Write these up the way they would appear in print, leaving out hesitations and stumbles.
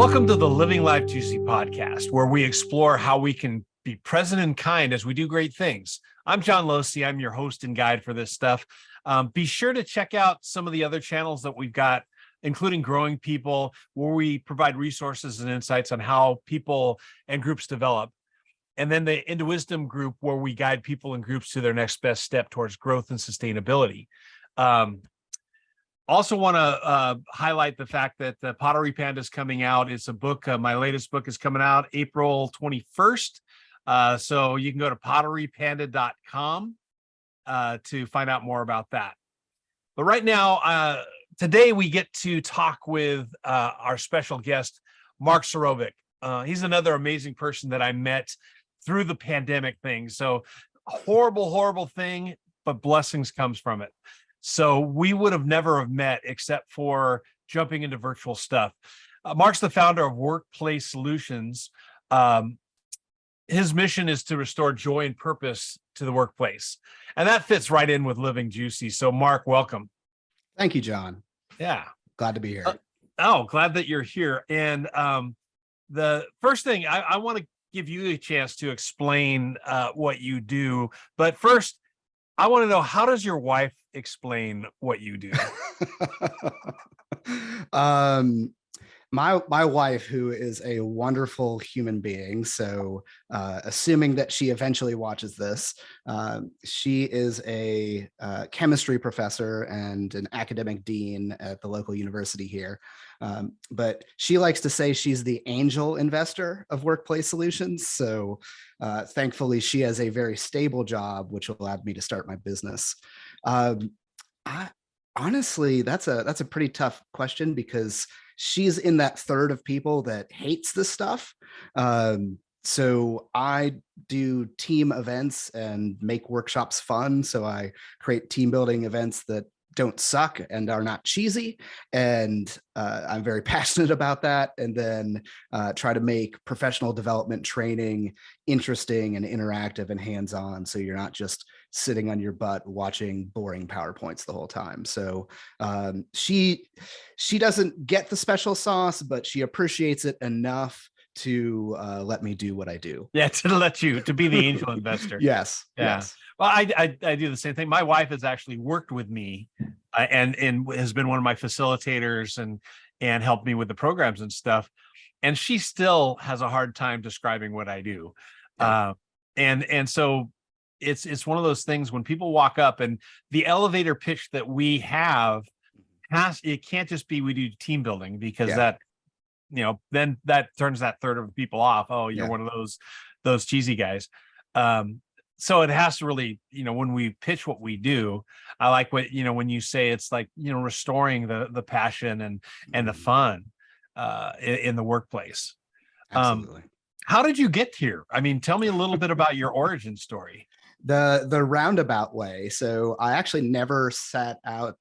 Welcome to the Living Life Juicy podcast, where we explore how we can be present and kind as we do great things. I'm John Losey. I'm your host and guide for this stuff. Be sure to check out some of the other channels that we've got, including Growing People, where we provide resources and insights on how people and groups develop. And then the Into Wisdom group, where we guide people and groups to their next best step towards growth and sustainability. Also want to highlight the fact that the Pottery Panda is coming out. It's a book. My latest book is coming out April 21st. So you can go to potterypanda.com to find out more about that. But right now, today we get to talk with our special guest, Mark Suroviec. He's another amazing person that I met through the pandemic thing. So horrible thing, but blessings comes from it. So we would have never have met except for jumping into virtual stuff. Mark's the founder of WorkPlay Solutions. His mission is to restore joy and purpose to the workplace. And that fits right in with Living Juicy. So Mark, welcome. Thank you, John. Yeah. Glad to be here. Glad that you're here. And the first thing, I want to give you a chance to explain what you do. But first, I want to know, how does your wife explain what you do? My wife, who is a wonderful human being, so assuming that she eventually watches this, she is a chemistry professor and an academic dean at the local university here. But she likes to say she's the angel investor of WorkPlay Solutions. So thankfully, she has a very stable job, which allowed me to start my business. Honestly, that's a pretty tough question, because she's in that third of people that hates this stuff. So I do team events and make workshops fun. So I create team building events that don't suck and are not cheesy. And I'm very passionate about that. And then try to make professional development training interesting and interactive and hands-on. So you're not just sitting on your butt watching boring PowerPoints the whole time. So she doesn't get the special sauce, but she appreciates it enough to let me do what I do. Yeah, to be the angel investor. Yes. Yeah. Yes. Well, I do the same thing. My wife has actually worked with me and has been one of my facilitators and helped me with the programs and stuff. And she still has a hard time describing what I do. Yeah. And so it's one of those things when people walk up, and the elevator pitch that we have it can't just be we do team building, because that, then that turns that third of the people off. Oh, you're one of those cheesy guys. So it has to really, when we pitch what we do, I like what, when you say it's like, restoring the passion and the fun in the workplace. Absolutely. How did you get here? I mean, tell me a little bit about your origin story. The roundabout way. So I actually never set out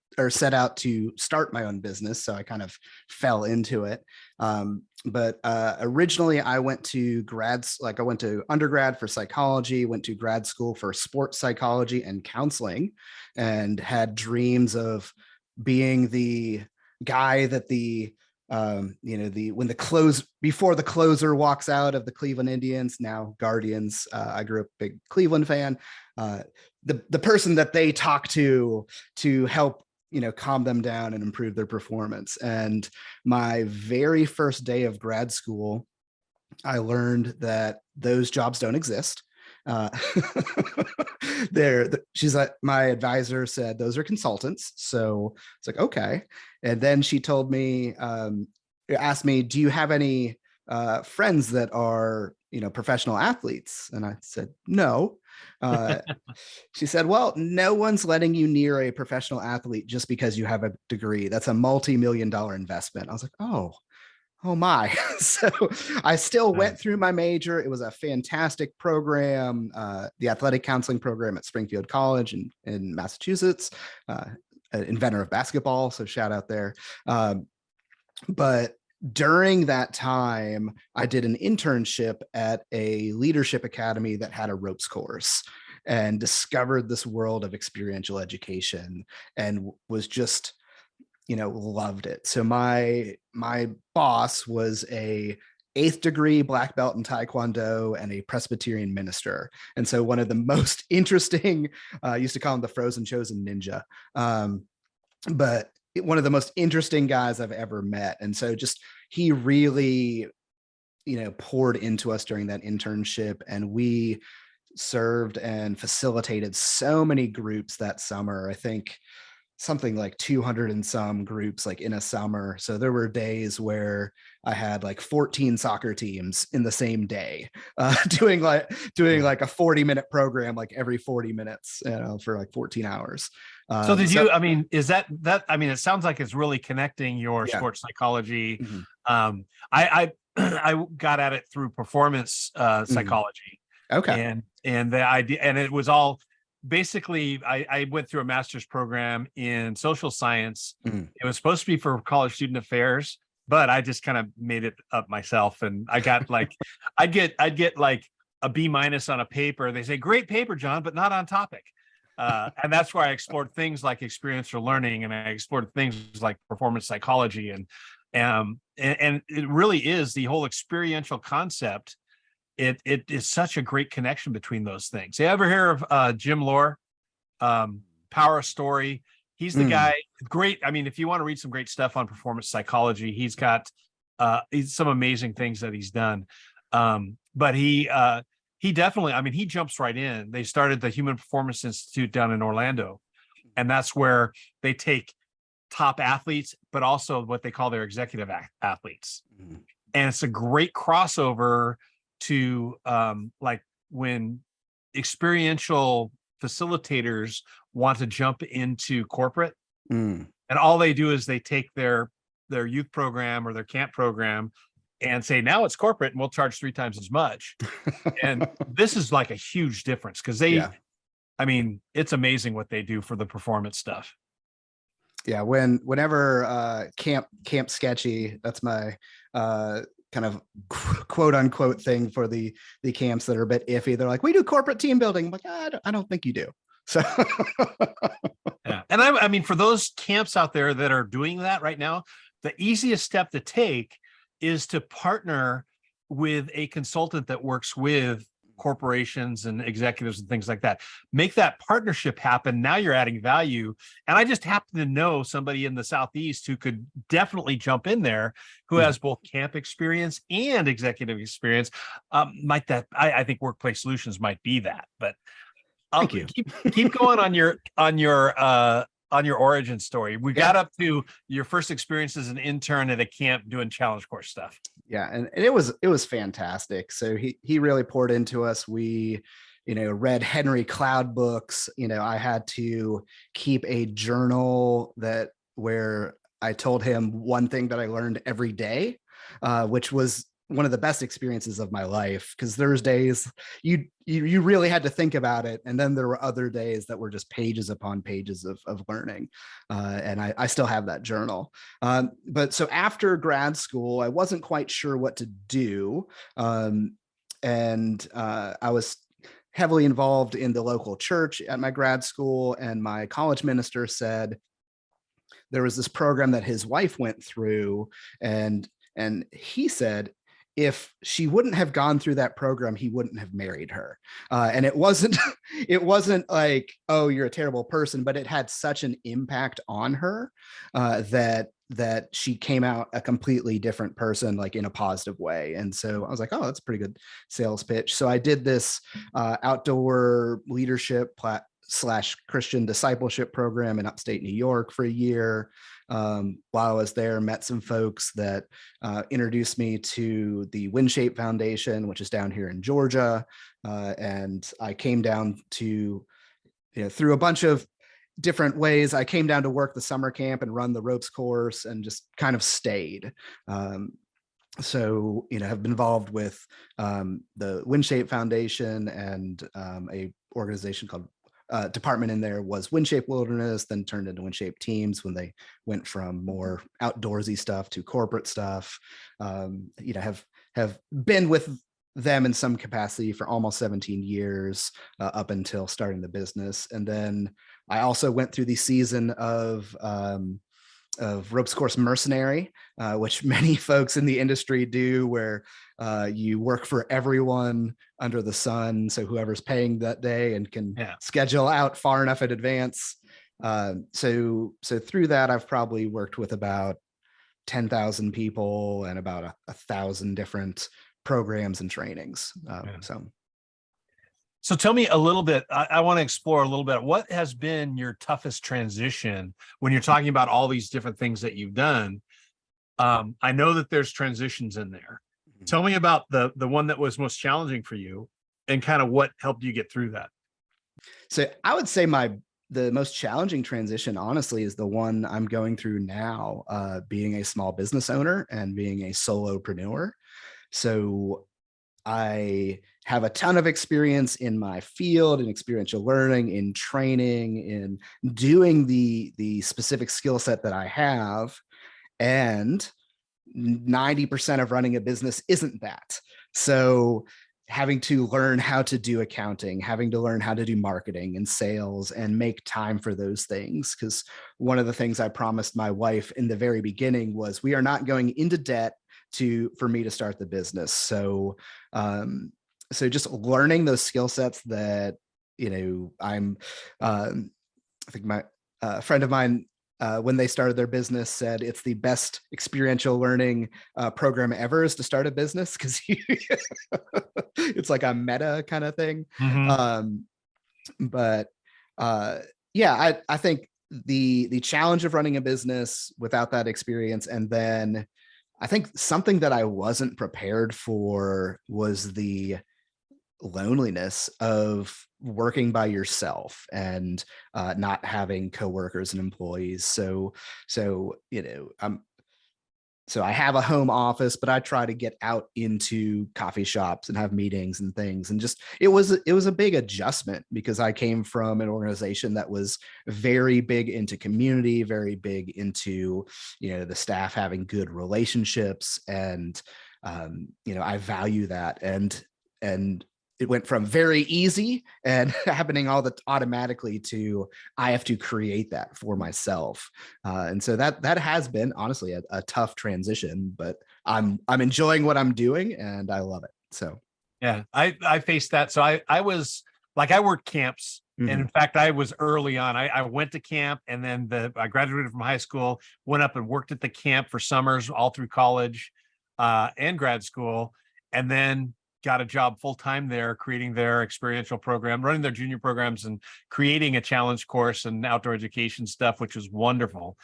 to start my own business. So I kind of fell into it. But originally I went to I went to undergrad for psychology, went to grad school for sports psychology and counseling, and had dreams of being the guy that before the closer walks out of the Cleveland Indians, now Guardians. I grew up a big Cleveland fan. The person that they talk to help calm them down and improve their performance. And my very first day of grad school, I learned that those jobs don't exist. She's like, my advisor said, those are consultants. So it's like, okay. And then she told me, asked me, do you have any friends that are, professional athletes? And I said, no. She said, well, no one's letting you near a professional athlete just because you have a degree. That's a multi-million-dollar investment. I was like, oh my. So I still went through my major. It was a fantastic program, the athletic counseling program at Springfield College in Massachusetts, an inventor of basketball. So shout out there. But during that time, I did an internship at a leadership academy that had a ropes course, and discovered this world of experiential education, and was just loved it. So my boss was a 8th degree black belt in Taekwondo and a Presbyterian minister. And so one of the most interesting, I used to call him the frozen chosen ninja. But one of the most interesting guys I've ever met. And so just, he really, poured into us during that internship, and we served and facilitated so many groups that summer. I think something like 200 and some groups like in a summer. So there were days where I had like 14 soccer teams in the same day, doing like a 40-minute program, like every 40 minutes, for like 14 hours. So did you, I mean, is that, I mean, it sounds like it's really connecting your Yeah. sports psychology. Mhm. I I got at it through performance psychology. Okay. And the idea, and it was all basically, I went through a master's program in social science. Mhm. It was supposed to be for college student affairs, but I just kind of made it up myself. And I got like, I'd get like a B- on a paper. They say, great paper, John, but not on topic. And that's where I explored things like experiential learning, and I explored things like performance psychology, and it really is the whole experiential concept. It is such a great connection between those things. You ever hear of Jim Lohr, Power Story? He's the guy. Great. I mean, if you want to read some great stuff on performance psychology, he's got some amazing things that he's done. But he definitely, I mean, he jumps right in. They started the Human Performance Institute down in Orlando, and that's where they take top athletes, but also what they call their executive athletes. Mhm. And it's a great crossover to like when experiential facilitators want to jump into corporate, Mm. and all they do is they take their youth program or their camp program and say, now it's corporate and we'll charge 3 times as much. And this is like a huge difference, because Yeah. I mean, it's amazing what they do for the performance stuff. Yeah. Whenever Camp Sketchy, that's my kind of quote unquote thing for the camps that are a bit iffy. They're like, we do corporate team building. I'm like, I don't think you do. So Yeah. And I mean, for those camps out there that are doing that right now, the easiest step to take is to partner with a consultant that works with corporations and executives and things like that. Make that partnership happen. Now you're adding value. And I just happen to know somebody in the Southeast who could definitely jump in there, who has both camp experience and executive experience. I think WorkPlay Solutions might be that, but I'll thank you. keep going on your origin story. We got up to your first experience as an intern at a camp doing challenge course stuff. Yeah, and it was fantastic. So he really poured into us. We read Henry Cloud books. I had to keep a journal where I told him one thing that I learned every day, which was one of the best experiences of my life, because there's days you really had to think about it, and then there were other days that were just pages upon pages of learning, and I still have that journal. But so after grad school, I wasn't quite sure what to do, and I was heavily involved in the local church at my grad school, and my college minister said there was this program that his wife went through, and he said if she wouldn't have gone through that program, he wouldn't have married her. And it wasn't it wasn't like, oh, you're a terrible person, but it had such an impact on her that she came out a completely different person, like in a positive way. And so I was like, oh, that's a pretty good sales pitch. So I did this outdoor leadership / Christian discipleship program in upstate New York for a year. While I was there, met some folks that introduced me to the WinShape Foundation, which is down here in Georgia. And I came down to, through a bunch of different ways, I came down to work the summer camp and run the ropes course, and just kind of stayed. So, have been involved with the WinShape Foundation, and a organization called department in there was WinShape Wilderness, then turned into WinShape Teams when they went from more outdoorsy stuff to corporate stuff. Have been with them in some capacity for almost 17 years, up until starting the business. And then I also went through the season of ropes course mercenary, which many folks in the industry do, where you work for everyone under the sun. So whoever's paying that day and can schedule out far enough in advance. So through that, I've probably worked with about 10,000 people and about 1,000 different programs and trainings. So tell me a little bit, I want to explore a little bit, what has been your toughest transition when you're talking about all these different things that you've done? I know that there's transitions in there. Tell me about the one that was most challenging for you and kind of what helped you get through that. So I would say the most challenging transition, honestly, is the one I'm going through now, being a small business owner and being a solopreneur. So I have a ton of experience in my field, in experiential learning, in training, in doing the specific skill set that I have. And 90% of running a business isn't that. So having to learn how to do accounting, having to learn how to do marketing and sales and make time for those things. Because one of the things I promised my wife in the very beginning was, we are not going into debt for me to start the business. So so just learning those skill sets that, I think my friend of mine, when they started their business, said it's the best experiential learning program ever is to start a business, because it's like a meta kind of thing. But yeah, I think the challenge of running a business without that experience, and then I think something that I wasn't prepared for was the loneliness of working by yourself and not having coworkers and employees. So I have a home office, but I try to get out into coffee shops and have meetings and things. And just, it was a big adjustment, because I came from an organization that was very big into community, very big into, the staff having good relationships. And, I value that. And it went from very easy and happening all automatically to, I have to create that for myself. And so that has been honestly a tough transition, but I'm enjoying what I'm doing and I love it. So yeah, I faced that. So I was like, I worked camps. And in fact, I was early on. I went to camp, and then I graduated from high school, went up and worked at the camp for summers all through college and grad school, and then got a job full-time there, creating their experiential program, running their junior programs, and creating a challenge course and outdoor education stuff, which was wonderful.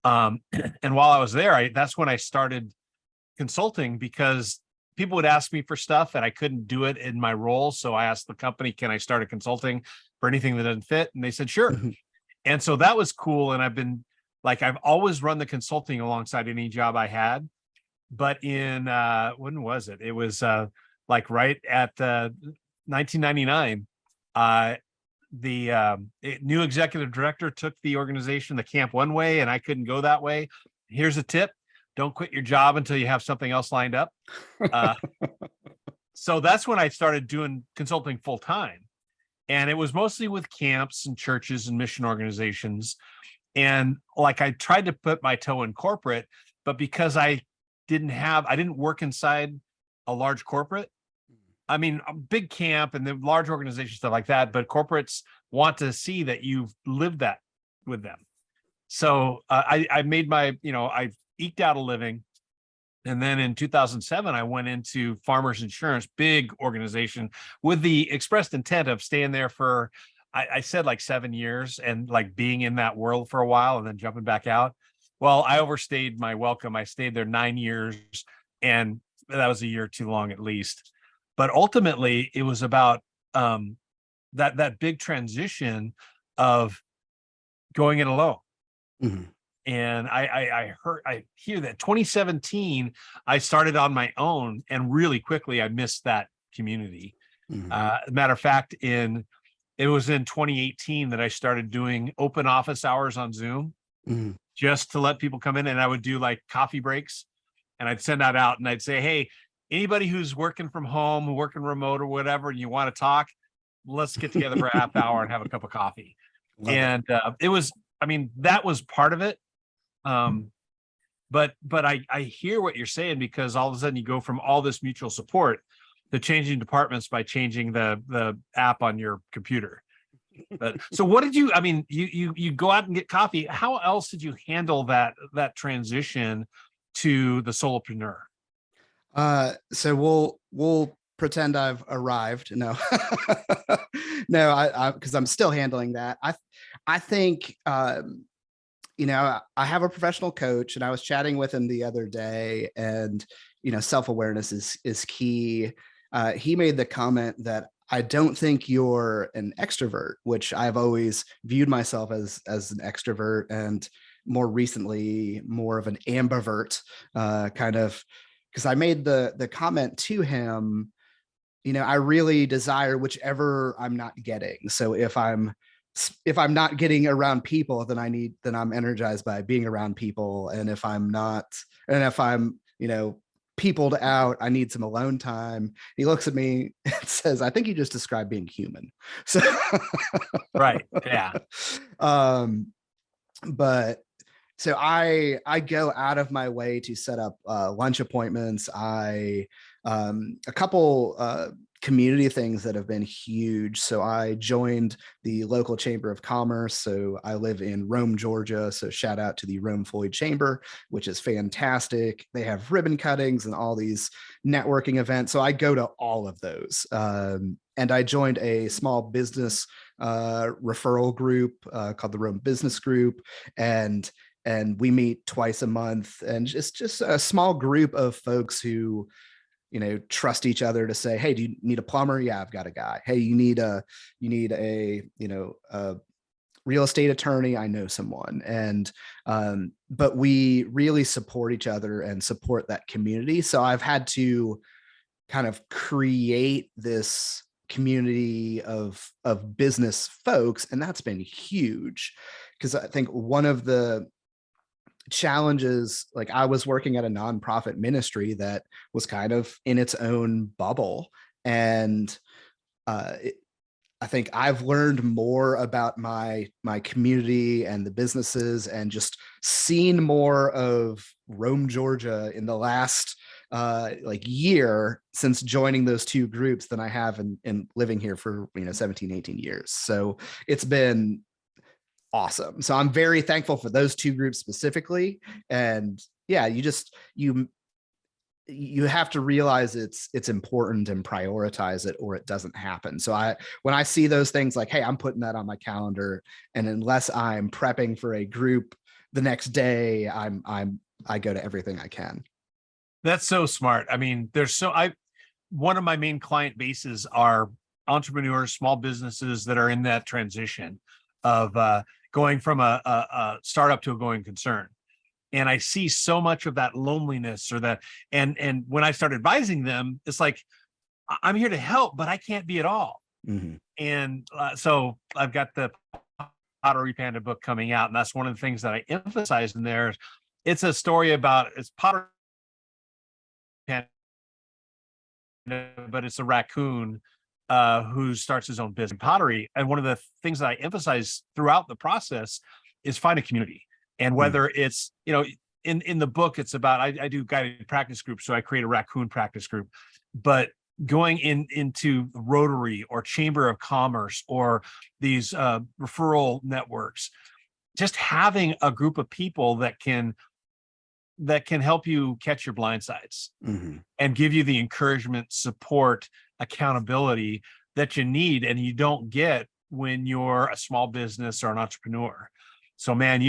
And while I was there, that's when I started consulting, because people would ask me for stuff and I couldn't do it in my role. So I asked the company, can I start a consulting for anything that doesn't fit? And they said, sure. And so that was cool. And I've always run the consulting alongside any job I had. But in, when was it? It was right at 1999, the new executive director took the organization, the camp, one way, and I couldn't go that way. Here's a tip: don't quit your job until you have something else lined up. So that's when I started doing consulting full time. And it was mostly with camps and churches and mission organizations. And I tried to put my toe in corporate, but because I didn't work inside a large corporate. I mean, a big camp and the large organization, stuff like that, but corporates want to see that you've lived that with them. So I made I eked out a living. And then in 2007, I went into Farmers Insurance, big organization, with the expressed intent of staying there for, I said 7 years, and being in that world for a while and then jumping back out. Well, I overstayed my welcome. I stayed there 9 years, and that was a year too long, at least. But ultimately, it was about that big transition of going it alone. And I hear that 2017, I started on my own, and really quickly I missed that community. Matter of fact, it was in 2018 that I started doing open office hours on Zoom, just to let people come in, and I would do coffee breaks, and I'd send that out and I'd say, hey, anybody who's working from home, working remote or whatever, and you want to talk, let's get together for a half hour and have a cup of coffee. It was, that was part of it. But I hear what you're saying, because all of a sudden you go from all this mutual support to changing departments by changing the app on your computer. But so what did you, I mean, you go out and get coffee. How else did you handle that transition to the solopreneur? So we'll pretend I've arrived. No, no, I because I'm still handling that. I think I have a professional coach, and I was chatting with him the other day, and self-awareness is key. He made the comment that I don't think you're an extrovert, which I've always viewed myself as an extrovert, and more recently more of an ambivert, kind of, because I made the comment to him, I really desire whichever I'm not getting. So if I'm not getting around people, then I'm energized by being around people. And if I'm not, and if I'm, peopled out, I need some alone time. He looks at me and says, I think you just described being human. So, Right. Yeah. But so I go out of my way to set up lunch appointments. A couple community things that have been huge. So I joined the local chamber of commerce. So I live in Rome, Georgia. So shout out to the Rome Floyd Chamber, which is fantastic. They have ribbon cuttings and all these networking events. So I go to all of those. And I joined a small business referral group called the Rome Business Group. And we meet twice a month, and just a small group of folks who, trust each other to say, hey, do you need a plumber? Yeah, I've got a guy. Hey, you need a real estate attorney? I know someone. And, but we really support each other and support that community. So I've had to kind of create this community of business folks. And that's been huge, because I think one of the challenges, like, I was working at a nonprofit ministry that was kind of in its own bubble. And I think I've learned more about my community and the businesses, and just seen more of Rome, Georgia in the last year since joining those two groups than I have in living here for 17, 18 years. So it's been awesome. So I'm very thankful for those two groups specifically. And yeah, you have to realize it's important and prioritize it, or it doesn't happen. So when I see those things, like, hey, I'm putting that on my calendar, and unless I'm prepping for a group the next day, I go to everything I can. That's so smart. I mean, one of my main client bases are entrepreneurs, small businesses that are in that transition of going from a startup to a going concern. And I see so much of that loneliness, or that, and when I start advising them, it's like, I'm here to help, but I can't be it all. Mm-hmm. And so I've got the Pottery Panda book coming out, and that's one of the things that I emphasize in there. It's a story about, it's Pottery Panda, but it's a raccoon who starts his own business in pottery. And one of the things that I emphasize throughout the process is find a community. And whether it's, in the book, it's about, I do guided practice groups. So I create a raccoon practice group, but going into Rotary or Chamber of Commerce or these referral networks, just having a group of people that can help you catch your blind sides, mm-hmm. and give you the encouragement, support, accountability that you need, and you don't get when you're a small business or an entrepreneur. So man,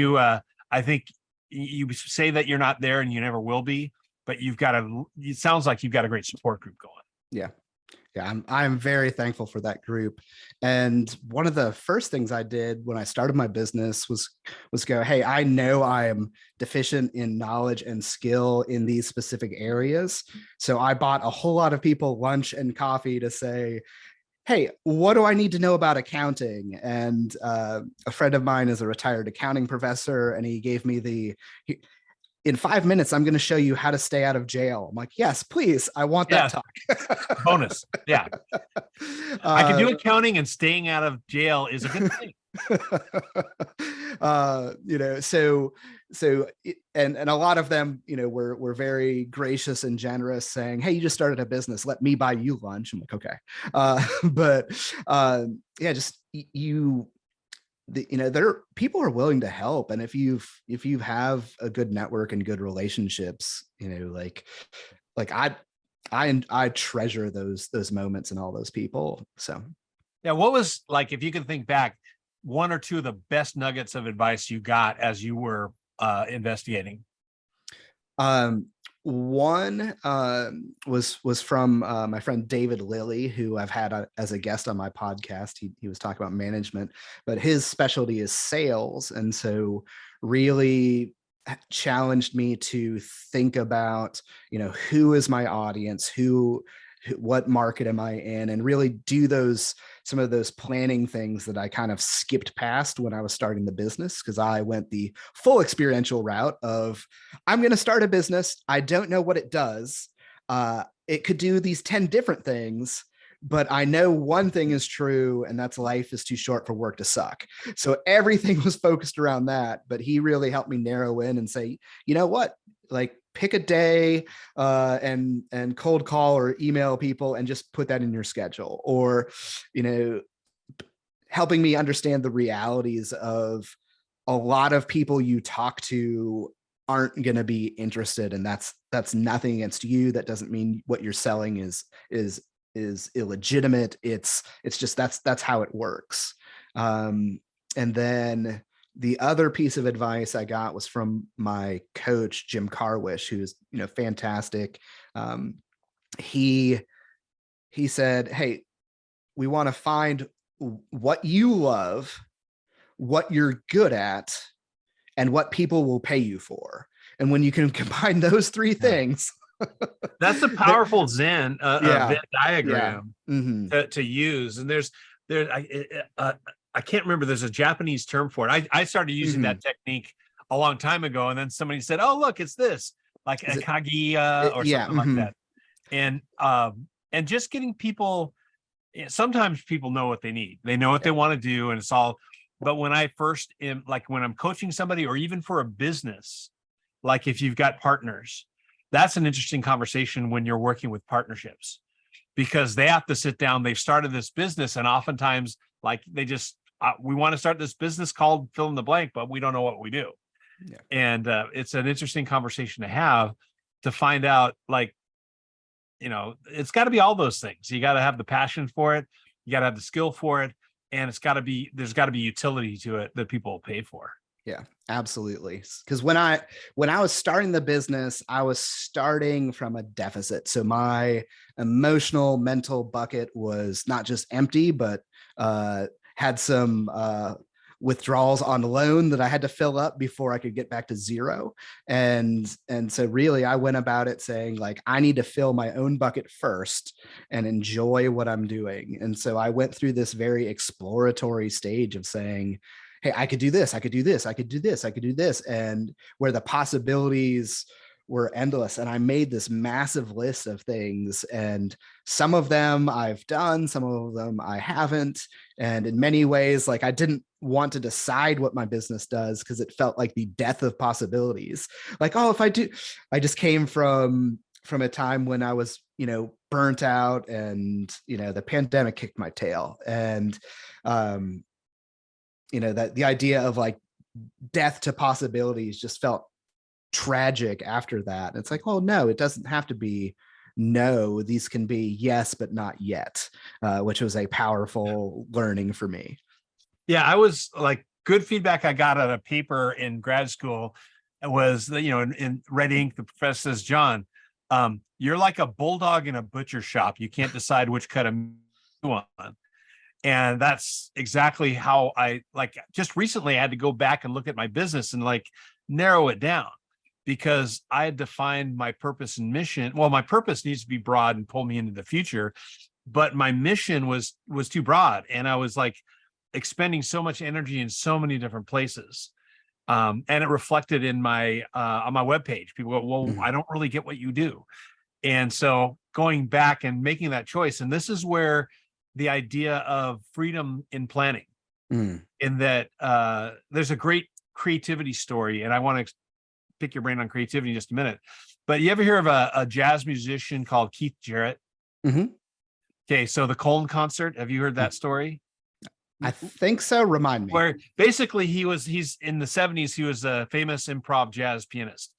I think you say that you're not there and you never will be, but it sounds like you've got a great support group going. Yeah. I'm very thankful for that group. And one of the first things I did when I started my business was go, hey, I know I am deficient in knowledge and skill in these specific areas. So I bought a whole lot of people lunch and coffee to say, hey, what do I need to know about accounting? And a friend of mine is a retired accounting professor, and he gave me in 5 minutes, I'm going to show you how to stay out of jail. I'm like, yes, please. I want that talk. Bonus. Yeah. I can do accounting, and staying out of jail is a good thing. And a lot of them, were very gracious and generous, saying, "Hey, you just started a business. Let me buy you lunch." I'm like, okay. But yeah, just there people are willing to help. And if you have a good network and good relationships, like I treasure those moments and all those people. So Yeah, what was, like, if you can think back, one or two of the best nuggets of advice you got as you were investigating? um one was from my friend David Lilly, who I've had as a guest on my podcast. He was talking about management, but his specialty is sales, and so really challenged me to think about, who is my audience, what market am I in, and really do some of those planning things that I kind of skipped past when I was starting the business, because I went the full experiential route of, I'm going to start a business. I don't know what it does. It could do these 10 different things, but I know one thing is true, and that's life is too short for work to suck. So everything was focused around that, but he really helped me narrow in and say, you know what, like, pick a day and cold call or email people and just put that in your schedule. Or, helping me understand the realities of a lot of people you talk to aren't going to be interested, and that's nothing against you. That doesn't mean what you're selling is illegitimate. It's just that's how it works. And then the other piece of advice I got was from my coach, Jim Carwish, who's, fantastic. He said, "Hey, we want to find what you love, what you're good at, and what people will pay you for. And when you can combine those three things." That's a powerful Venn Yeah. diagram Mm-hmm. to use. And I can't remember. There's a Japanese term for it. I started using Mm-hmm. that technique a long time ago, and then somebody said, "Oh, look, it's this, like a kagi or Yeah. something like Mm-hmm. that." And just getting people. Sometimes people know what they need. They know what they want to do, and it's all. But when I first am, like, when I'm coaching somebody, or even for a business, like if you've got partners, that's an interesting conversation when you're working with partnerships, because they have to sit down. They've started this business, and oftentimes, like, they just we want to start this business called fill in the blank, but we don't know what we do. Yeah. And it's an interesting conversation to have, to find out, like, it's got to be all those things. You got to have the passion for it, you got to have the skill for it, and there's got to be utility to it that people will pay for. Yeah, absolutely. Because when I was starting the business, I was starting from a deficit. So my emotional, mental bucket was not just empty, but had some withdrawals on loan that I had to fill up before I could get back to zero. And so really I went about it saying, like, I need to fill my own bucket first and enjoy what I'm doing. And so I went through this very exploratory stage of saying, hey, I could do this, I could do this, I could do this, I could do this, and where the possibilities were endless. And I made this massive list of things, and some of them I've done, some of them I haven't. And in many ways, like, I didn't want to decide what my business does, because it felt like the death of possibilities. Like, oh, if I do, I just came from a time when I was, burnt out, and, the pandemic kicked my tail. And, that the idea of, like, death to possibilities just felt tragic after that. It's like, oh no, it doesn't have to be no. These can be yes, but not yet, which was a powerful learning for me. Yeah, I was like, good feedback I got out of paper in grad school was that, in red ink, the professor says, John, you're like a bulldog in a butcher shop. You can't decide which cut of meat you want. And that's exactly how I, like, just recently I had to go back and look at my business and, like, narrow it down, because I had defined my purpose and mission. Well, my purpose needs to be broad and pull me into the future, but my mission was too broad. And I was, like, expending so much energy in so many different places. And it reflected in my on my webpage. People go, well, I don't really get what you do. And so going back and making that choice, and this is where the idea of freedom in planning, Mm. in that there's a great creativity story, and I want to pick your brain on creativity in just a minute. But you ever hear of a jazz musician called Keith Jarrett? Mhm. Okay, so the Cologne concert, have you heard that story? I think so. Remind me. Where basically he's in the 70s, he was a famous improv jazz pianist.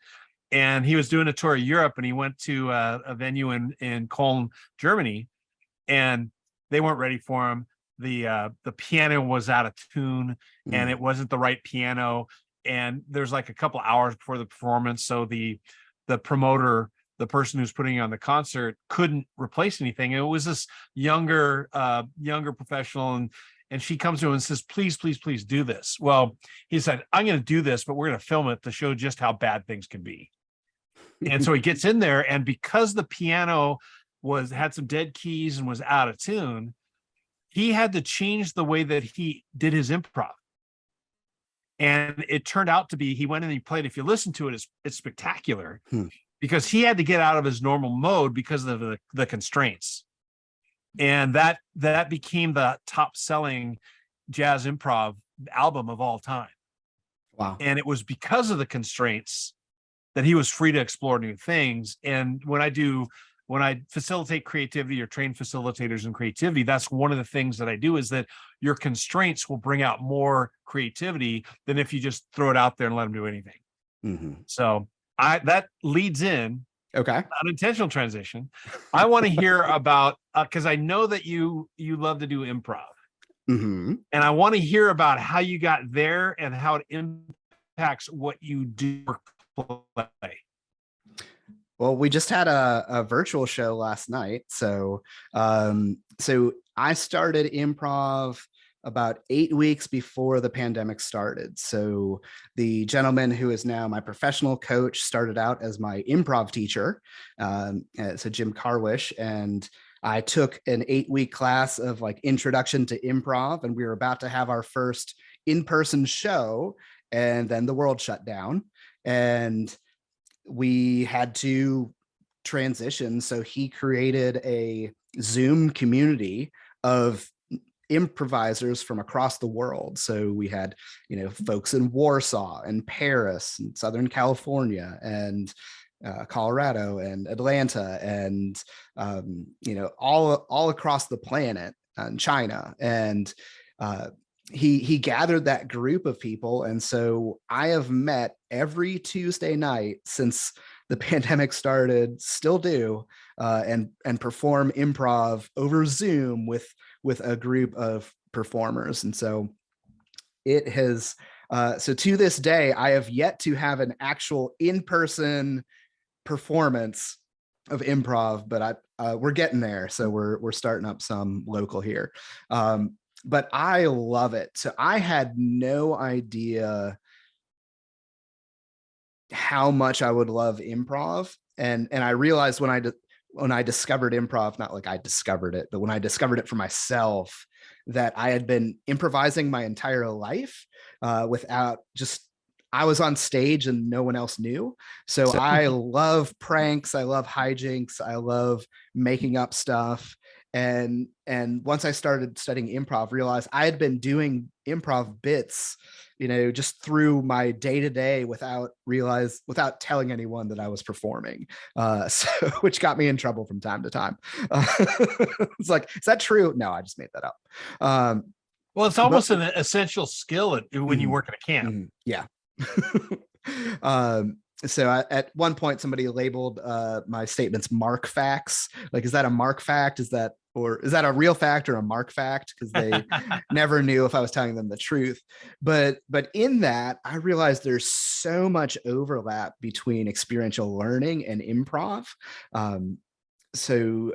And he was doing a tour of Europe, and he went to a venue in Cologne, Germany, and they weren't ready for him. The piano was out of tune, and Mm. it wasn't the right piano. And there's like a couple hours before the performance, so the promoter, the person who's putting on the concert, couldn't replace anything. It was this younger professional, and she comes to him and says, please, please, please do this. Well, he said, I'm going to do this, but we're going to film it to show just how bad things can be. And so he gets in there, and because the piano had some dead keys and was out of tune, he had to change the way that he did his improv. And it turned out to be, he went and he played. If you listen to it, it's spectacular because he had to get out of his normal mode because of the constraints. And that became the top selling jazz improv album of all time. Wow. And it was because of the constraints that he was free to explore new things. And when I facilitate creativity or train facilitators in creativity, that's one of the things that I do, is that your constraints will bring out more creativity than if you just throw it out there and let them do anything. Mm-hmm. So that leads in unintentional transition. I want to hear about, because I know that you love to do improv. Mm-hmm. And I want to hear about how you got there and how it impacts what you do play. Well, we just had a virtual show last night. So I started improv about 8 weeks before the pandemic started. So the gentleman who is now my professional coach started out as my improv teacher. So Jim Carwish, and I took an 8-week class of like introduction to improv, and we were about to have our first in-person show, and then the world shut down, and we had to transition. So he created a Zoom community of improvisers from across the world. So we had, folks in Warsaw and Paris and Southern California and Colorado and Atlanta and, all across the planet and China. And he gathered that group of people. And so I have met every Tuesday night since the pandemic started, still do, and perform improv over Zoom with a group of performers. And so it has, so to this day, I have yet to have an actual in-person performance of improv, but we're getting there. So we're starting up some local here. But I love it. So I had no idea how much I would love improv. And I realized when I discovered improv, not like I discovered it, but when I discovered it for myself, that I had been improvising my entire life without just, I was on stage and no one else knew. So I love pranks. I love hijinks. I love making up stuff. And once I started studying improv, realized I had been doing improv bits, just through my day-to-day without telling anyone that I was performing. So which got me in trouble from time to time. It's like, is that true? No, I just made that up. Well, it's almost an essential skill when you work at a camp. Yeah. So at one point somebody labeled my statements mark facts. Like, is that a mark fact? Is that a real fact or a mark fact? Because they never knew if I was telling them the truth. But in that, I realized there's so much overlap between experiential learning and improv. So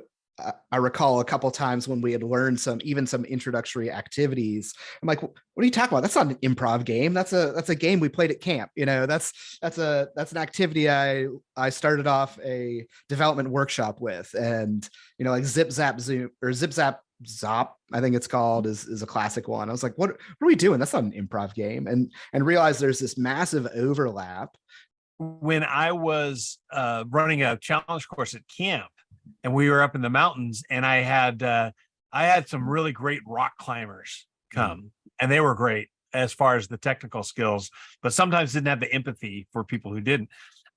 I recall a couple of times when we had learned some introductory activities. I'm like, what are you talking about? That's not an improv game. That's a game we played at camp. That's an activity I started off a development workshop with. And, like Zip Zap Zoom or Zip Zap Zop, I think it's called, is a classic one. I was like, what are we doing? That's not an improv game. And realized there's this massive overlap. When I was running a challenge course at camp, and we were up in the mountains, and I had some really great rock climbers come. and they were great as far as the technical skills, but sometimes didn't have the empathy for people who didn't.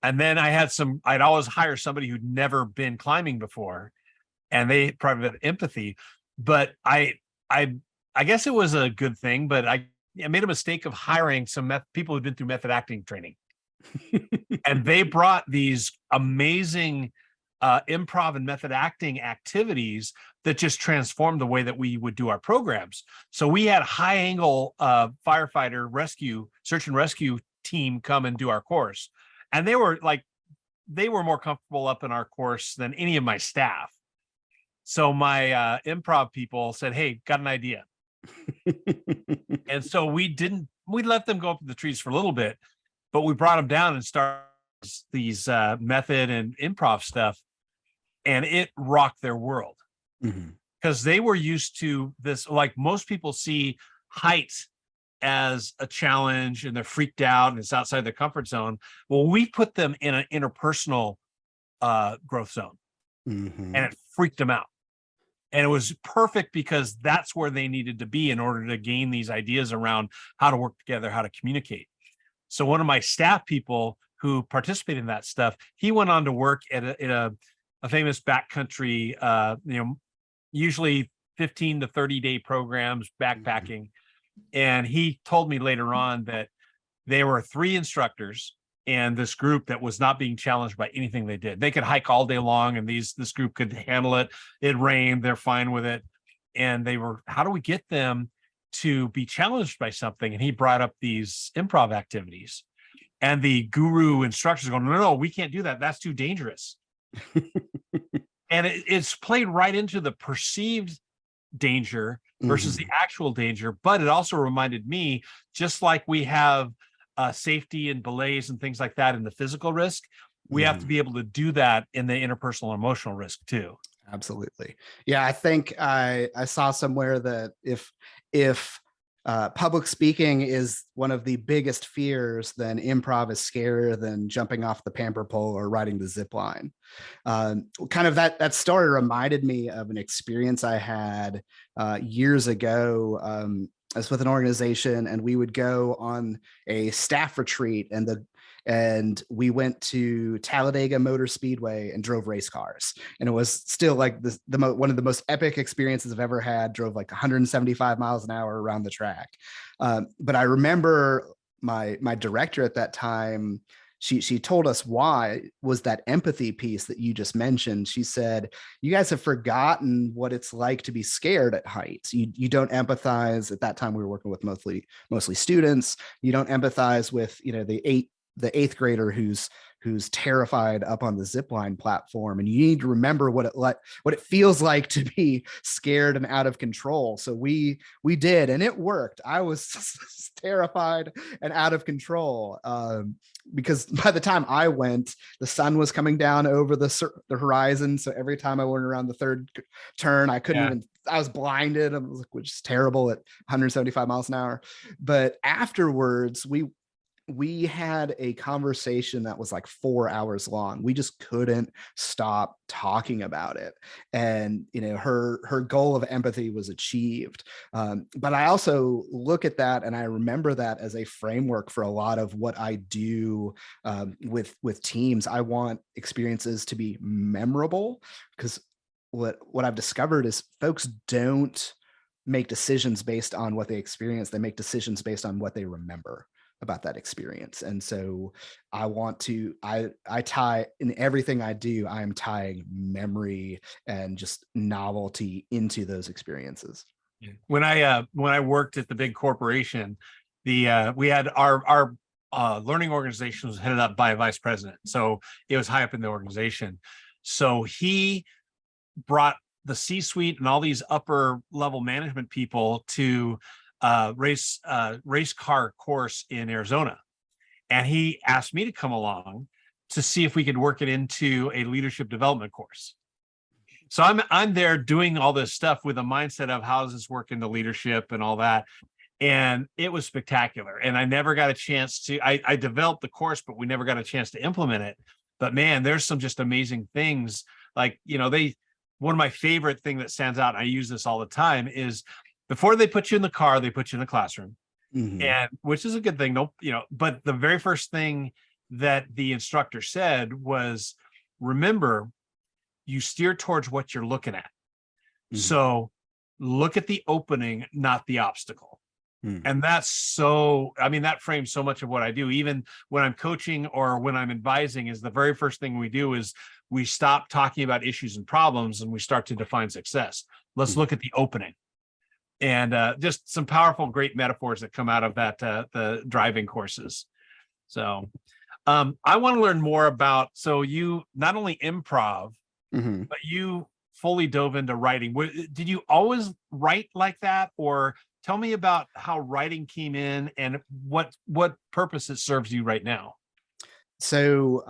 And then I'd always hire somebody who'd never been climbing before, and they probably had empathy. But I guess it was a good thing, but I made a mistake of hiring some people who'd been through method acting training. And they brought these amazing improv and method acting activities that just transformed the way that we would do our programs. So we had high angle firefighter rescue, search and rescue team come and do our course. And they were more comfortable up in our course than any of my staff. So my improv people said, "Hey, got an idea." And so we let them go up in the trees for a little bit, but we brought them down and started these method and improv stuff, and it rocked their world, because they were used to this. Like, most people see height as a challenge and they're freaked out and it's outside their comfort zone. Well, we put them in an interpersonal growth zone, and it freaked them out. And it was perfect because that's where they needed to be in order to gain these ideas around how to work together, how to communicate. So one of my staff people who participated in that stuff, he went on to work at a famous backcountry, usually 15 to 30-day programs, backpacking. And he told me later on that there were 3 instructors and this group that was not being challenged by anything they did. They could hike all day long, and this group could handle it. It rained, they're fine with it. And they were, how do we get them to be challenged by something? And he brought up these improv activities. And the guru instructors are going, no, we can't do that. That's too dangerous. And it's played right into the perceived danger versus the actual danger. But it also reminded me, just like we have safety and belays and things like that in the physical risk, we have to be able to do that in the interpersonal and emotional risk too. Absolutely. Yeah, I think I saw somewhere that if public speaking is one of the biggest fears, then improv is scarier than jumping off the pamper pole or riding the zip line. Kind of that story reminded me of an experience I had years ago. I was with an organization, and we would go on a staff retreat, and we went to Talladega Motor Speedway and drove race cars. And it was still like one of the most epic experiences I've ever had. Drove like 175 miles an hour around the track. But I remember my director at that time, she told us why was that empathy piece that you just mentioned. She said, "You guys have forgotten what it's like to be scared at heights. You don't empathize." At that time, we were working with mostly students. You don't empathize with, the eighth grader who's terrified up on the zipline platform, and you need to remember what it feels like to be scared and out of control. So we did, and it worked. I was terrified and out of control because by the time I went, the sun was coming down over the horizon. So every time I went around the third turn, I couldn't even. I was blinded. I was like, which is terrible at 175 miles an hour. But afterwards, we had a conversation that was like 4 hours long. We just couldn't stop talking about it. And, her goal of empathy was achieved. But I also look at that, and I remember that as a framework for a lot of what I do with teams. I want experiences to be memorable, because what I've discovered is folks don't make decisions based on what they experience. They make decisions based on what they remember about that experience. And so I tie in everything I do, I am tying memory and just novelty into those experiences. When I worked at the big corporation, we had our learning organization was headed up by a vice president. So it was high up in the organization. So he brought the C-suite and all these upper level management people to race car course in Arizona. And he asked me to come along to see if we could work it into a leadership development course. So I'm there doing all this stuff with a mindset of how does this work into leadership and all that. And it was spectacular. And I never got a chance to, I developed the course, but we never got a chance to implement it. But man, there's some just amazing things. Like, one of my favorite thing that stands out, and I use this all the time, is before they put you in the car, they put you in the classroom, Mhm. and which is a good thing. No, but the very first thing that the instructor said was, remember, you steer towards what you're looking at. Mhm. So look at the opening, not the obstacle. Mhm. And that's so, I mean, that frames so much of what I do. Even when I'm coaching or when I'm advising, is the very first thing we do is we stop talking about issues and problems and we start to define success. Let's Mhm. look at the opening. And just some powerful, great metaphors that come out of that, the driving courses. So I want to learn more about, so you not only improv, Mhm. but you fully dove into writing. Did you always write like that, or tell me about how writing came in and what purpose it serves you right now? So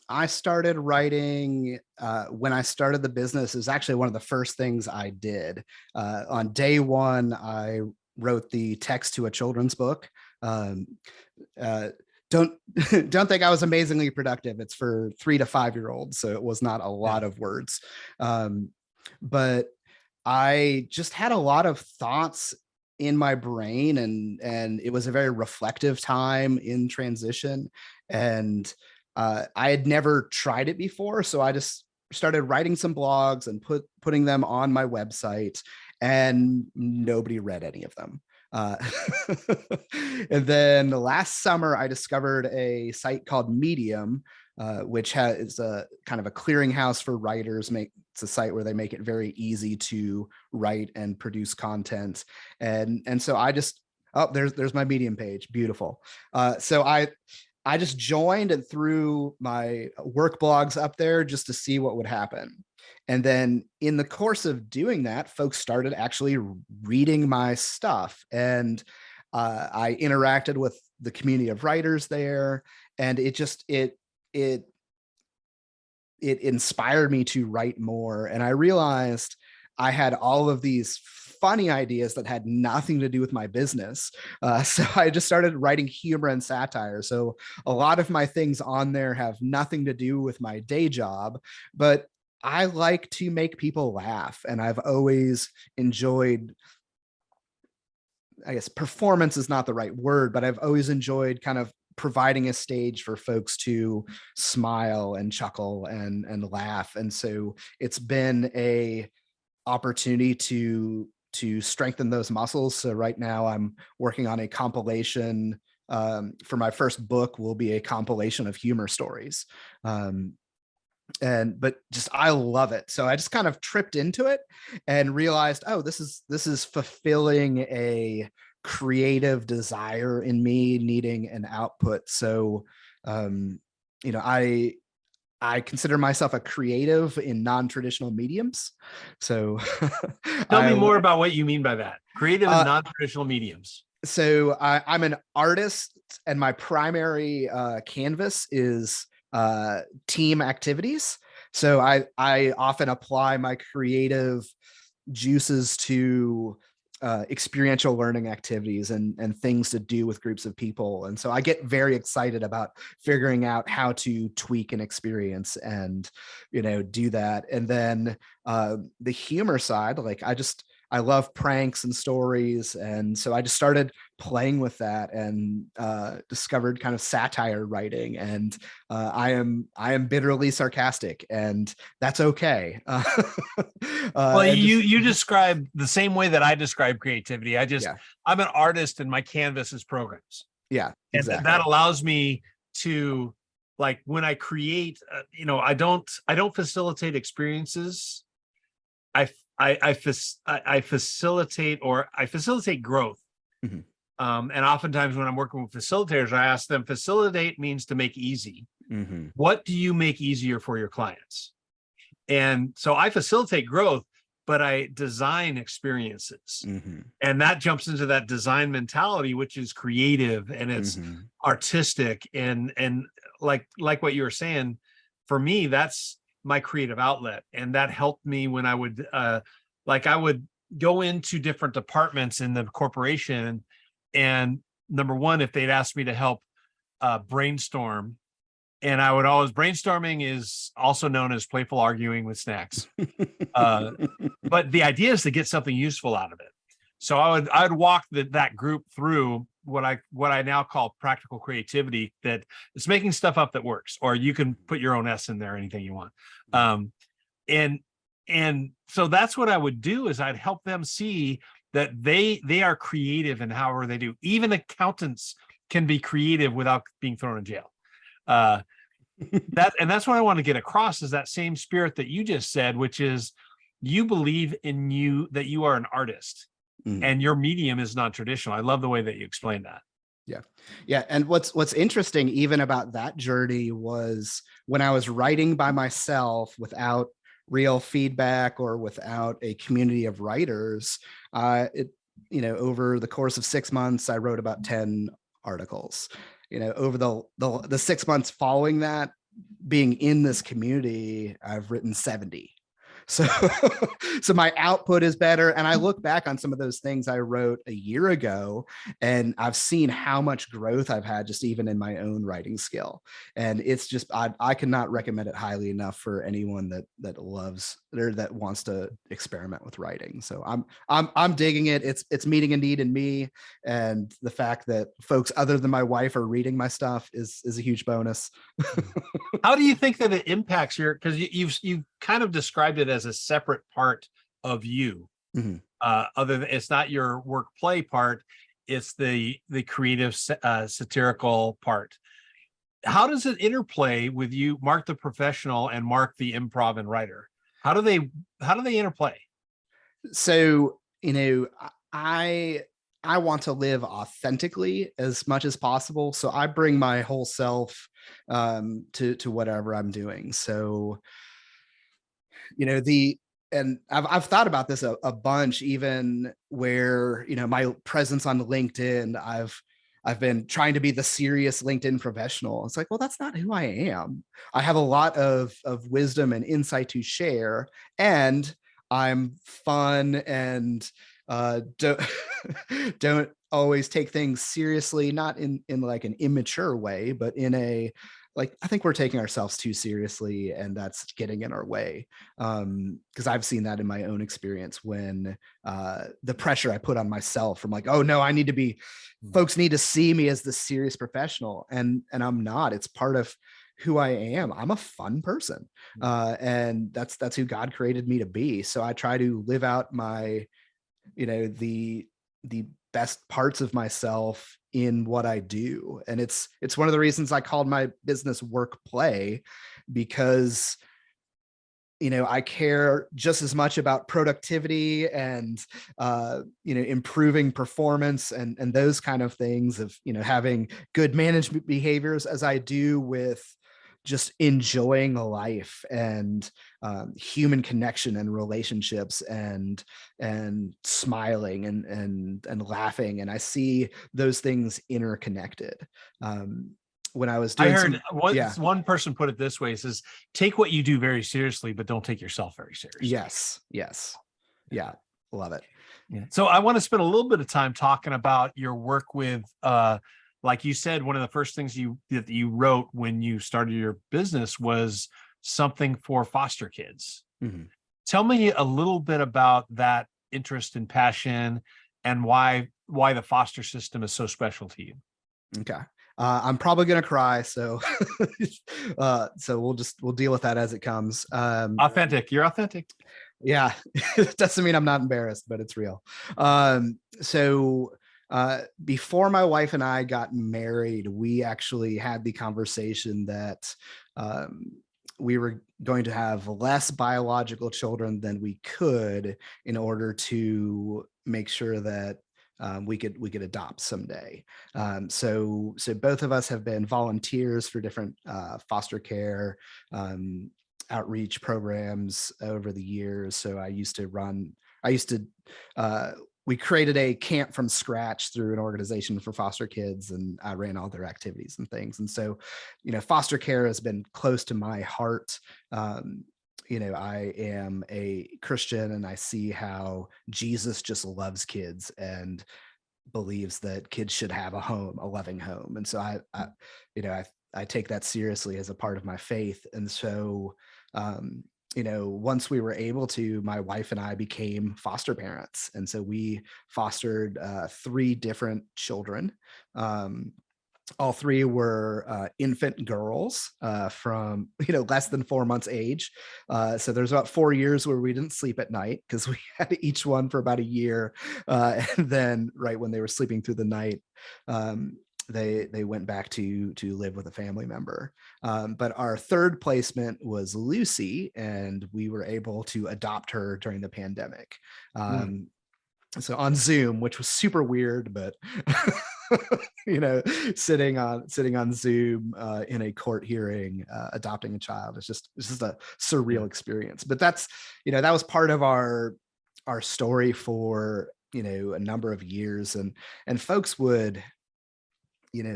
I started writing when I started the business. It was actually one of the first things I did. On day one, I wrote the text to a children's book. Um, uh, don't don't think I was amazingly productive. It's for 3 to 5 year olds, so it was not a Yeah. lot of words. Um, but I just had a lot of thoughts in my brain, and it was a very reflective time in transition. And I had never tried it before, so I just started writing some blogs and putting them on my website, and nobody read any of them. Uh, and then last summer, I discovered a site called Medium, which is a kind of a clearinghouse for writers. It's a site where they make it very easy to write and produce content. And so I just, oh, there's my Medium page. Beautiful. So I just joined and threw my work blogs up there just to see what would happen. And then in the course of doing that, folks started actually reading my stuff. And I interacted with the community of writers there. And it inspired me to write more. And I realized I had all of these funny ideas that had nothing to do with my business. So I just started writing humor and satire. So a lot of my things on there have nothing to do with my day job, but I like to make people laugh. And I've always enjoyed, I guess performance is not the right word, but I've always enjoyed kind of providing a stage for folks to smile and chuckle and laugh. And so it's been a opportunity to strengthen those muscles. So right now I'm working on a compilation. For my first book will be a compilation of humor stories. But just I love it. So I just kind of tripped into it and realized, oh, this is fulfilling a creative desire in me needing an output. So um, you know, I consider myself a creative in non-traditional mediums. So Tell me I more about what you mean by that. Creative and uh, non-traditional mediums. I'm an artist, and my primary canvas is team activities. So I often apply my creative juices to experiential learning activities and things to do with groups of people. And so I get very excited about figuring out how to tweak an experience and, do that. And then the humor side, like I love pranks and stories. And so I just started playing with that and discovered kind of satire writing. And I am bitterly sarcastic, and that's okay. Well, And just you describe the same way that I describe creativity. yeah, I'm an artist and my canvas is programs. yeah, And that exactly. allows me to, like, when I create, I don't facilitate experiences. I facilitate growth. Mhm, And oftentimes when I'm working with facilitators, I ask them, facilitate means to make easy. mhm, What do you make easier for your clients? And so I facilitate growth, but I design experiences. mhm, And that jumps into that design mentality, which is creative and it's mhm, artistic. And like what you were saying, for me, that's my creative outlet. And that helped me when I would I would go into different departments in the corporation. And number one, if they'd ask me to help brainstorm, and I would always, brainstorming is also known as playful arguing with snacks. Uh, but the idea is to get something useful out of it. So I would walk that group through what I now call practical creativity, that it's making stuff up that works, or you can put your own S in there, anything you want. And so that's what I would do, is I'd help them see that they are creative in however they do. Even accountants can be creative without being thrown in jail. That's what I want to get across, is that same spirit that you just said, which is you believe in that you are an artist. And your medium is non-traditional. I love the way that you explained that. Yeah. Yeah. And what's interesting even about that journey was when I was writing by myself without real feedback or without a community of writers, over the course of 6 months, I wrote about 10 articles. Over the 6 months following that, being in this community, I've written 70. So, so my output is better. And I look back on some of those things I wrote a year ago, and I've seen how much growth I've had just even in my own writing skill. And it's just, I cannot recommend it highly enough for anyone that loves or that wants to experiment with writing. So I'm digging it. It's meeting a need in me. And the fact that folks other than my wife are reading my stuff is a huge bonus. How do you think that it impacts because you've kind of described it as a separate part of you. Other than, it's not your work play part, it's the creative satirical part. How does it interplay with you, Mark the professional and Mark the improv and writer? How do they interplay? So, I want to live authentically as much as possible. So I bring my whole self to whatever I'm doing. So, and I've thought about this a bunch, even where, my presence on LinkedIn, I've been trying to be the serious LinkedIn professional. It's like, well, that's not who I am. I have a lot of wisdom and insight to share, and I'm fun and don't always take things seriously, not in like an immature way, but in a, like, I think we're taking ourselves too seriously, and that's getting in our way. Because I've seen that in my own experience when the pressure I put on myself from like, oh no, I need to be, folks need to see me as the serious professional, and I'm not. It's part of who I am. I'm a fun person, and that's who God created me to be. So I try to live out my, the best parts of myself in what I do. And it's one of the reasons I called my business WorkPlay, because I care just as much about productivity and improving performance and those kind of things of having good management behaviors as I do with just enjoying life and human connection and relationships and smiling and laughing. And I see those things interconnected. When I was doing, I heard one person put it this way: it says, take what you do very seriously, but don't take yourself very seriously. Yes. Yeah. Love it. Yeah. So I want to spend a little bit of time talking about your work with, like you said, one of the first things that you wrote when you started your business was something for foster kids. Tell me a little bit about that interest and passion, and why the foster system is so special to you. Okay. I'm probably going to cry. So, so we'll deal with that as it comes. Authentic. You're authentic. Yeah. It doesn't mean I'm not embarrassed, but it's real. So before my wife and I got married, we actually had the conversation that we were going to have less biological children than we could in order to make sure that we could adopt someday. So both of us have been volunteers for different foster care outreach programs over the years. So we created a camp from scratch through an organization for foster kids, and I ran all their activities and things. And so, foster care has been close to my heart. I am a Christian, and I see how Jesus just loves kids and believes that kids should have a home, a loving home. And so I take that seriously as a part of my faith. And so, once we were able to, my wife and I became foster parents. And so we fostered 3 different children. All 3 were infant girls from less than 4 months age. So there's about 4 years where we didn't sleep at night because we had each one for about a year, and then right when they were sleeping through the night, they went back to live with a family member. But our third placement was Lucy, and we were able to adopt her during the pandemic. So on Zoom, which was super weird, but sitting on Zoom in a court hearing, adopting a child, it's just a surreal experience. But that's that was part of our story for a number of years, and folks would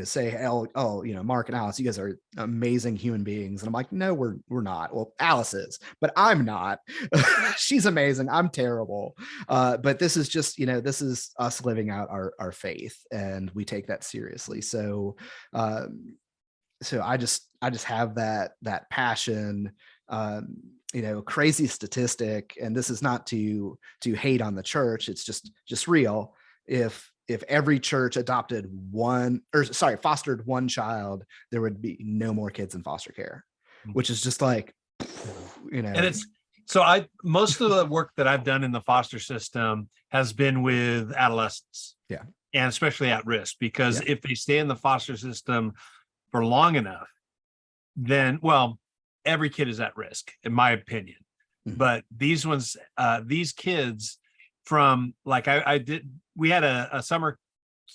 say, oh, Mark and Alice, you guys are amazing human beings. And I'm like, no, we're not. Well, Alice is, but I'm not. She's amazing. I'm terrible. But this is just, this is us living out our faith, and we take that seriously. So, I just have that passion, crazy statistic. And this is not to hate on the church. It's just real. If every church fostered one child, there would be no more kids in foster care, which is just like, And it's most of the work that I've done in the foster system has been with adolescents. Yeah. And especially at risk, because if they stay in the foster system for long enough, then, well, every kid is at risk, in my opinion. Mm-hmm. But these ones, these kids from like, we had a summer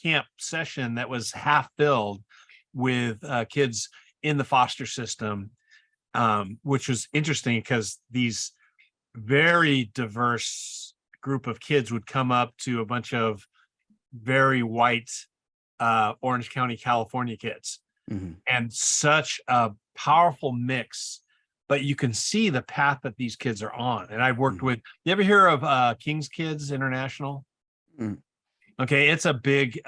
camp session that was half filled with kids in the foster system, which was interesting because these very diverse group of kids would come up to a bunch of very white Orange County, California kids. Mm-hmm. And such a powerful mix, but you can see the path that these kids are on. And I've worked with, you ever hear of King's Kids International? Okay, it's a big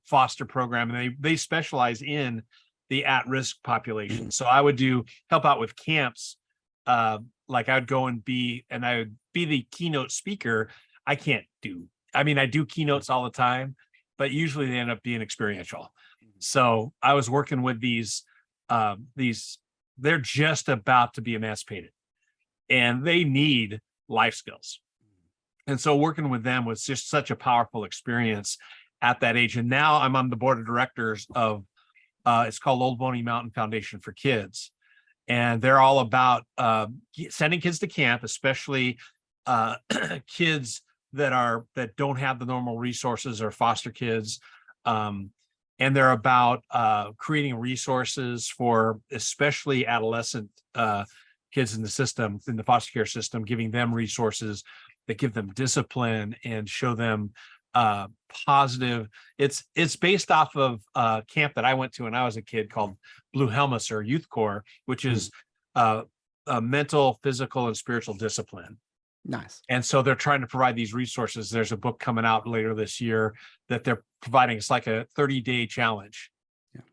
foster program, and they specialize in the at-risk population. So I would help out with camps. Like I would go and I would be the keynote speaker. I do keynotes all the time, but usually they end up being experiential. So I was working with these, they're just about to be emancipated, and they need life skills. And so working with them was just such a powerful experience at that age. And now I'm on the board of directors of, it's called Old Boney Mountain Foundation for Kids. And they're all about sending kids to camp, especially kids that don't have the normal resources, or foster kids. And they're about creating resources for especially adolescent kids in the system, in the foster care system, giving them resources that give them discipline and show them positive. It's based off of a camp that I went to when I was a kid called Blue Helmets, or Youth Corps, which is a mental, physical, and spiritual discipline. Nice. And so they're trying to provide these resources. There's a book coming out later this year that they're providing. It's like a 30-day challenge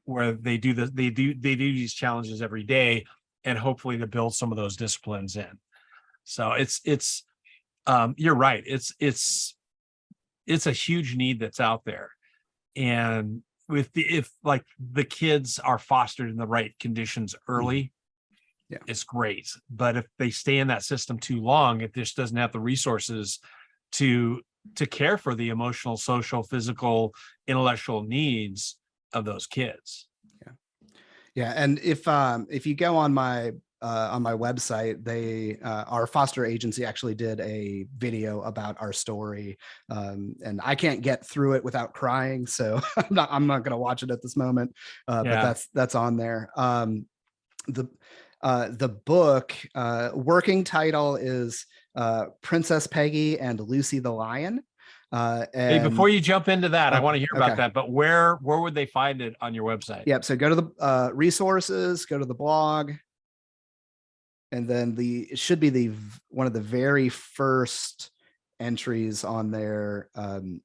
where they do these challenges every day, and hopefully to build some of those disciplines in. So it's you're right. It's a huge need that's out there. And if like the kids are fostered in the right conditions early, it's great. But if they stay in that system too long, it just doesn't have the resources to care for the emotional, social, physical, intellectual needs of those kids. Yeah. And if you go on my website, our foster agency actually did a video about our story, and I can't get through it without crying, so I'm not going to watch it at this moment. But that's on there. The book working title is Princess Peggy and Lucy the Lion. Hey, before you jump into that, I want to hear about that, but where would they find it on your website? Yep. So go to the resources, go to the blog, and then it should be one of the very first entries on there. So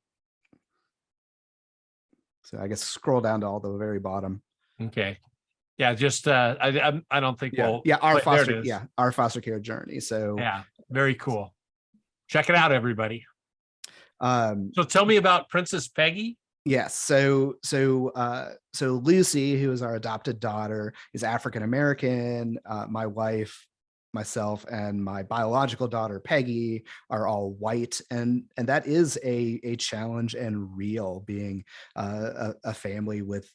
I guess scroll down to all the very bottom. Okay. Yeah, just I don't think Yeah. we'll Yeah. there it is. Our foster care journey. So, Yeah, very cool. Check it out, everybody. um, So tell me about Princess Peggy. yes. So Lucy, who is our adopted daughter, is African American. My wife, myself, and my biological daughter Peggy are all white, and that is a challenge and real, being a family with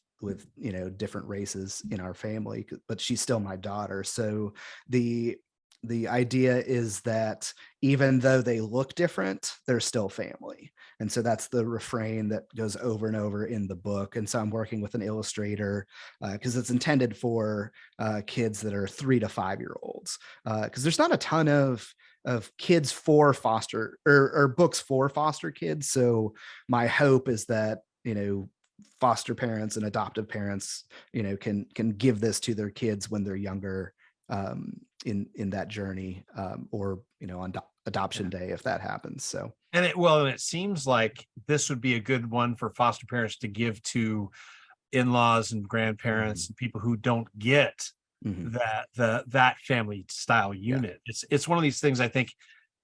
different races in our family. But she's still my daughter. So the the idea is that even though they look different, they're still family. And so that's the refrain that goes over and over in the book. And so I'm working with an illustrator because it's intended for kids that are 3 to 5 year olds, because there's not a ton of kids for foster or books for foster kids. So my hope is that foster parents and adoptive parents can give this to their kids when they're younger, in that journey, or on adoption day, if that happens. So And it seems like this would be a good one for foster parents to give to in-laws and grandparents and people who don't get mhm. that family style Yeah. unit. It's one of these things I think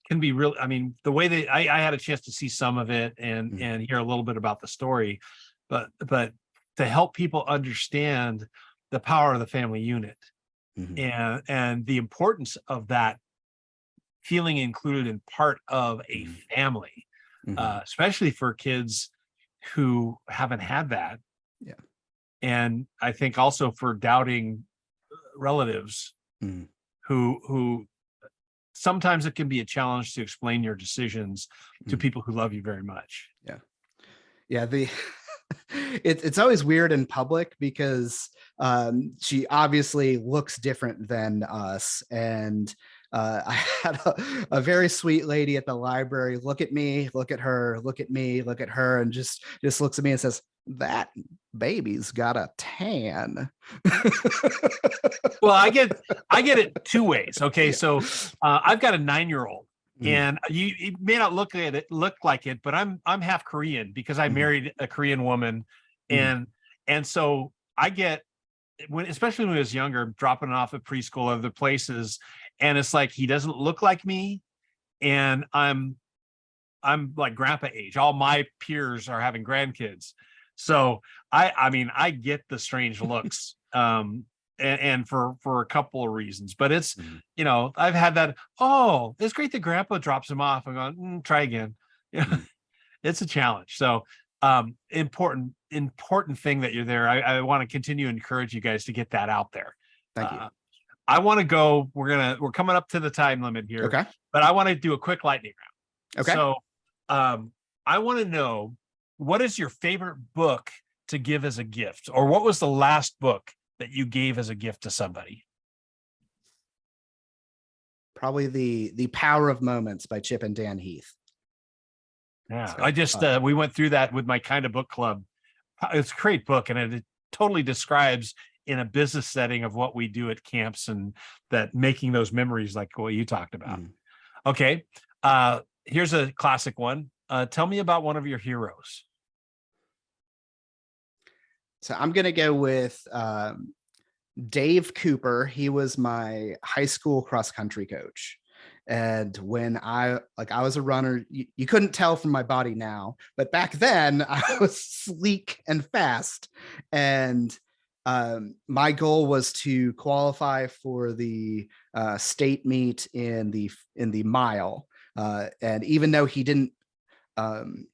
can be real. I mean, the way that I had a chance to see some of it and hear a little bit about the story, but to help people understand the power of the family unit Mhm. and the importance of that feeling included in part of a Mhm. family, Mhm. especially for kids who haven't had that. Yeah. And I think also for doubting relatives Mhm. who sometimes it can be a challenge to explain your decisions to Mhm. people who love you very much. Yeah. Yeah. The it's always weird in public because she obviously looks different than us. And I had a very sweet lady at the library look at me, look at her, look at me, look at her, and just looks at me and says, "That baby's got a tan." Well, I get it two ways. Okay, Yeah. so I've got a 9-year-old, Mhm. and you may not look like it, but I'm half Korean because I Mhm. married a Korean woman, Mhm. and so I get especially when I was younger, dropping off at preschool, other places, and it's like he doesn't look like me, and I'm like grandpa age. All my peers are having grandkids. So I mean, I get the strange looks. And for a couple of reasons, but it's, Mhm. I've had that. Oh, it's great that grandpa drops him off. I'm going, try again. Yeah, Mhm. it's a challenge. So important thing that you're there. I want to continue to encourage you guys to get that out there. Thank you. Uh, I want to go. We're coming up to the time limit here, Okay. but I want to do a quick lightning round. Okay. So I want to know, what is your favorite book to give as a gift, or what was the last book that you gave as a gift to somebody? Probably the Power of Moments by Chip and Dan Heath. Yeah, So I just we went through that with my kind of book club. It's a great book, and it totally describes in a business setting of what we do at camps and that making those memories like what you talked about. mhm. Okay, here's a classic one. Tell me about one of your heroes. So I'm gonna go with Dave Cooper. He was my high school cross country coach. And when I was a runner, you couldn't tell from my body now, but back then I was sleek and fast. And my goal was to qualify for the state meet in the mile. And even though he didn't um,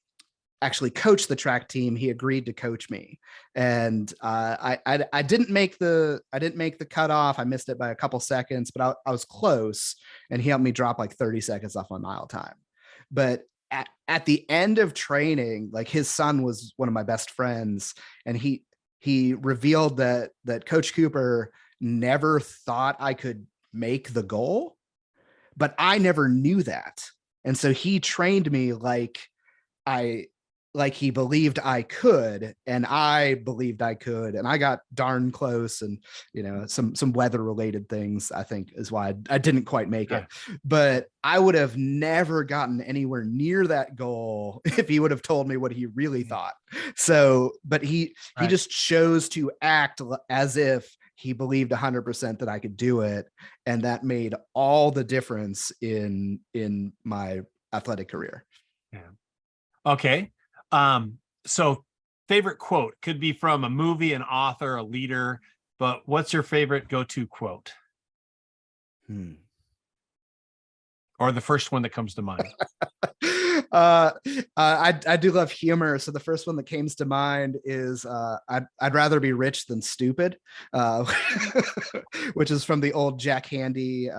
actually coach the track team, he agreed to coach me. And I didn't make the cutoff. I missed it by a couple seconds, but I was close, and he helped me drop like 30 seconds off my mile time. But at the end of training, like, his son was one of my best friends, and he revealed that Coach Cooper never thought I could make the goal, but I never knew that. And so he trained me like I like he believed I could, and I believed I could, and I got darn close. And some weather related things, I think, is why I didn't quite make it. But I would have never gotten anywhere near that goal if he would have told me what he really thought. So, but he just chose to act as if he believed 100% that I could do it, and that made all the difference in my athletic career. Yeah. Okay. So favorite quote could be from a movie, an author, a leader, but what's your favorite go-to quote? Or the first one that comes to mind? I do love humor. So the first one that came to mind is I'd rather be rich than stupid, which is from the old Jack Handy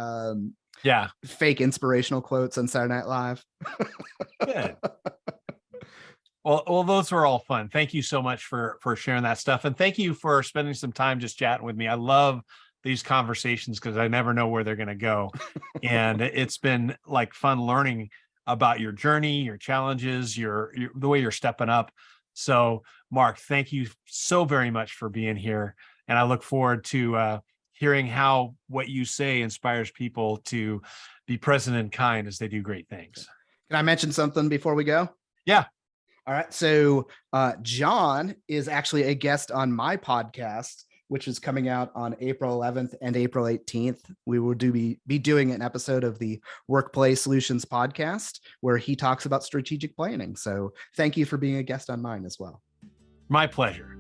fake inspirational quotes on Saturday Night Live. Good. Well, those were all fun. Thank you so much for sharing that stuff. And thank you for spending some time just chatting with me. I love these conversations because I never know where they're going to go. And it's been like fun learning about your journey, your challenges, the way you're stepping up. So Mark, thank you so very much for being here. And I look forward to hearing how what you say inspires people to be present and kind as they do great things. Can I mention something before we go? Yeah. All right. So John is actually a guest on my podcast, which is coming out on April 11th and April 18th. We will be doing an episode of the WorkPlay Solutions podcast where he talks about strategic planning. So thank you for being a guest on mine as well. My pleasure.